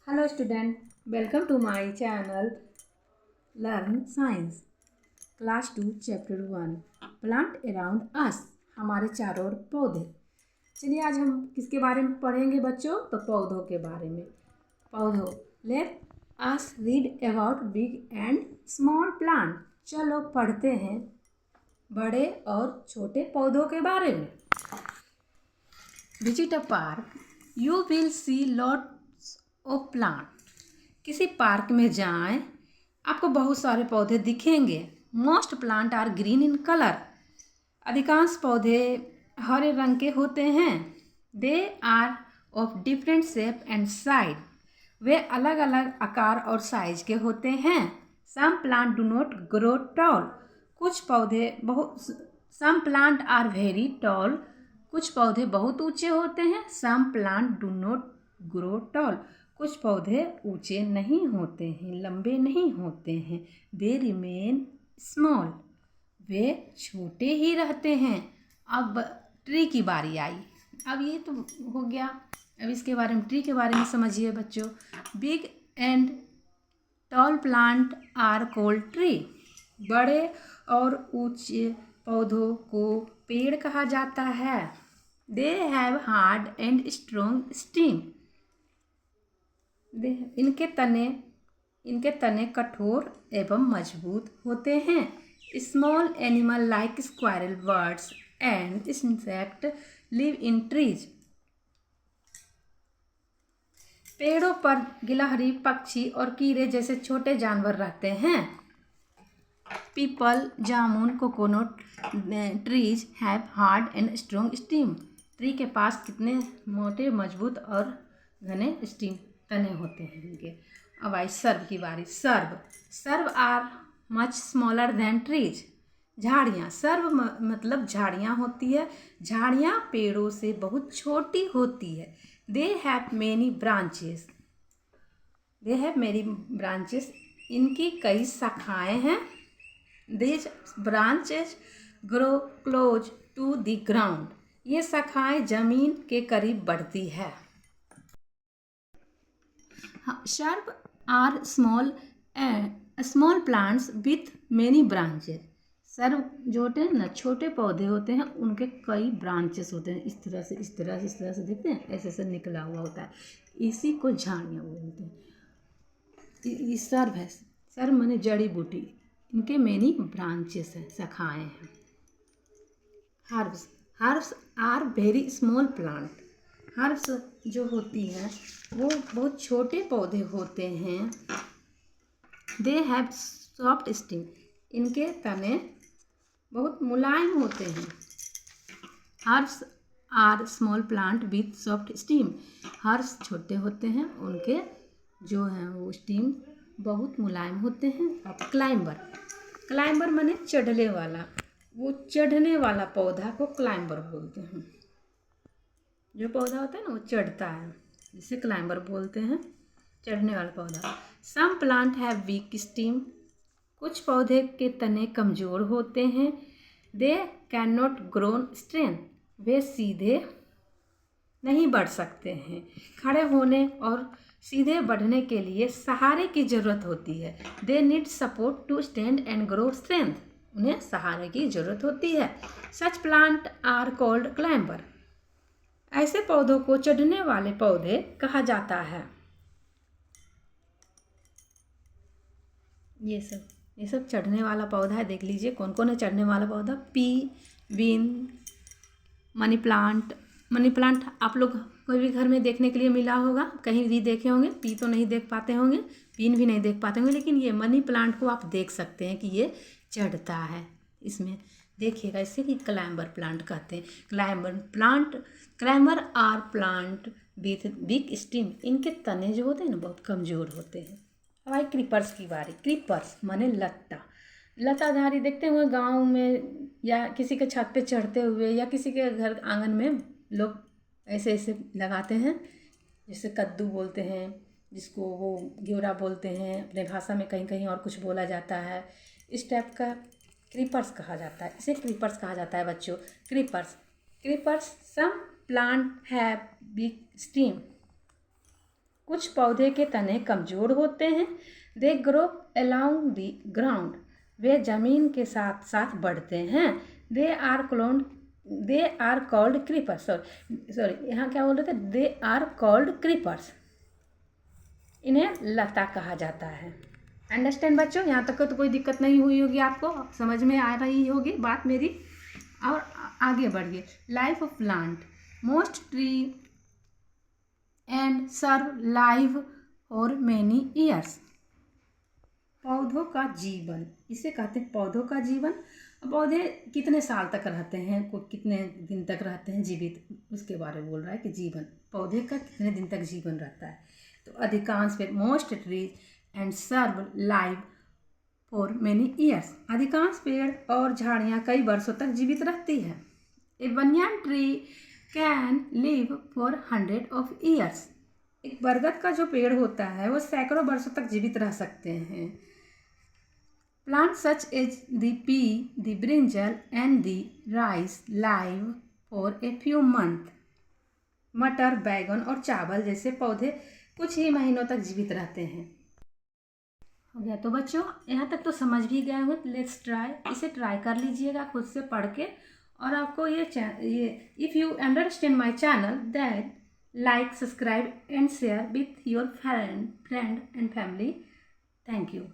Hello student, welcome to my channel Learn Science Class 2 Chapter 1 Plant Around Us। हमारे चारों ओर पौधे। चलिए आज हम किसके बारे में पढ़ेंगे बच्चों? तो पौधों के बारे में। पौधों, let us read about big and small plant. चलो पढ़ते हैं बड़े और छोटे पौधों के बारे में। Visit a park, you will see lots of plant. किसी पार्क में जाएं, आपको बहुत सारे पौधे दिखेंगे। Most plant are green in colour. अधिकांश पौधे हरे रंग के होते हैं। They are of different shape and size. वे अलग अलग आकार और साइज के होते हैं। Some plant do not grow tall. कुछ पौधे some plant are very tall. कुछ पौधे बहुत ऊंचे होते हैं। Some plant do not grow tall. कुछ पौधे ऊंचे नहीं होते हैं, लंबे नहीं होते हैं। They remain small. वे छोटे ही रहते हैं। अब ट्री की बारी आई। अब ये तो हो गया। अब इसके बारे में, ट्री के बारे में समझिए बच्चों। Big and tall plant are called tree. बड़े और ऊंचे पौधों को पेड़ कहा जाता है। They have hard and strong stem. इनके तने कठोर एवं मजबूत होते हैं। Small animal like squirrel, birds and insect live in trees. पेड़ों पर गिलहरी, पक्षी और कीड़े जैसे छोटे जानवर रहते हैं। People, jamun, coconut trees have hard and strong steam. Tree के पास कितने मोटे, मजबूत और घने स्टीम तने होते हैं इनके। अब आई सर्ब की बारी। Shrub are much smaller than trees. झाड़ियाँ, सर्ब मतलब झाड़ियाँ होती है। झाड़ियाँ पेड़ों से बहुत छोटी होती है। They have many branches. इनकी कई शाखाएं हैं। These branches grow close to the ground. ये शाखाएं जमीन के करीब बढ़ती है। Shrubs are small plants with many branches. SERB जो होते हैं ना, छोटे पौधे होते हैं, उनके कई ब्रांचेस होते हैं। इस तरह से देखते हैं, ऐसे ऐसे निकला हुआ होता है। इसी को झाड़ियाँ बोलते हैं। ये सर्ब है। सर्ब माने जड़ी बूटी। इनके मेनी ब्रांचेस हैं, शाखाएं हैं। Herbs are very small plant. Herbs जो होती हैं वो बहुत छोटे पौधे होते हैं। They have soft stem. इनके तने बहुत मुलायम होते हैं। Herbs are small plant with soft stem. Herbs छोटे होते हैं, उनके जो हैं वो स्टीम बहुत मुलायम होते हैं। अब क्लाइंबर माने चढ़ने वाला। वो चढ़ने वाला पौधा को क्लाइंबर बोलते हैं। जो पौधा होता है ना वो चढ़ता है, जिसे क्लाइंबर बोलते हैं, चढ़ने वाला पौधा। Some plant have weak stem. कुछ पौधे के तने कमज़ोर होते हैं। They can not grow strength. वे सीधे नहीं बढ़ सकते हैं। खड़े होने और सीधे बढ़ने के लिए सहारे की ज़रूरत होती है। They need support to stand and grow strength. उन्हें सहारे की ज़रूरत होती है। Such plant are called climber. ऐसे पौधों को चढ़ने वाले पौधे कहा जाता है। ये सब चढ़ने वाला पौधा है। देख लीजिए कौन कौन है चढ़ने वाला पौधा। पी, विन, मनी प्लांट आप लोग कोई भी घर में देखने के लिए मिला होगा, कहीं भी देखे होंगे। पी तो नहीं देख पाते होंगे, पिन भी नहीं देख पाते होंगे, लेकिन ये मनी प्लांट को आप देख सकते हैं कि ये चढ़ता है। इसमें देखिएगा, इसे ही क्लाइंबर प्लांट कहते हैं। Climber are plant with big stem. इनके तने जो होते हैं ना बहुत कमज़ोर होते हैं। अब आई क्रीपर्स की बारी। क्रीपर्स माने लताधारी देखते हुए गांव में या किसी के छत पे चढ़ते हुए या किसी के घर आंगन में लोग ऐसे ऐसे लगाते हैं। जैसे कद्दू बोलते हैं, जिसको वो घेवड़ा बोलते हैं अपने भाषा में, कहीं कहीं और कुछ बोला जाता है। इस टाइप का क्रीपर्स कहा जाता है। इसे क्रीपर्स कहा जाता है बच्चों। Creepers some plant have big stem. कुछ पौधे के तने कमज़ोर होते हैं। They grow along the ground, वे ज़मीन के साथ साथ बढ़ते हैं। They are called creepers, sorry यहाँ क्या बोल रहे थे, दे आर कॉल्ड क्रीपर्स, इन्हें लता कहा जाता है। अंडरस्टैंड बच्चों, यहाँ तक तो कोई दिक्कत नहीं हुई होगी, आपको समझ में आ रही होगी बात मेरी। और आगे बढ़िए। Life of plant, most tree and shrub live for many years. पौधों का जीवन, इसे कहते हैं पौधों का जीवन। पौधे कितने साल तक रहते हैं, कोई कितने दिन तक रहते हैं जीवित, उसके बारे में बोल रहा है कि जीवन, पौधे का कितने दिन तक जीवन रहता है। तो अधिकांश पेड़, most trees and shrub live for many years, अधिकांश पेड़ और झाड़ियाँ कई वर्षों तक जीवित रहती है। A banyan tree can live for 100 of years, एक बरगद का जो पेड़ होता है वो सैकड़ों वर्षों तक जीवित रह सकते हैं। Plant such as the pea, the brinjal and the rice live for a few month. मटर, बैगन और चावल जैसे पौधे कुछ ही महीनों तक जीवित रहते हैं। हो गया। तो बच्चों यहाँ तक तो समझ भी गए हो। लेट्स ट्राई, इसे ट्राई कर लीजिएगा खुद से पढ़ के। और आपको ये if you understand my channel that like, subscribe and share with your friend and family. Thank you.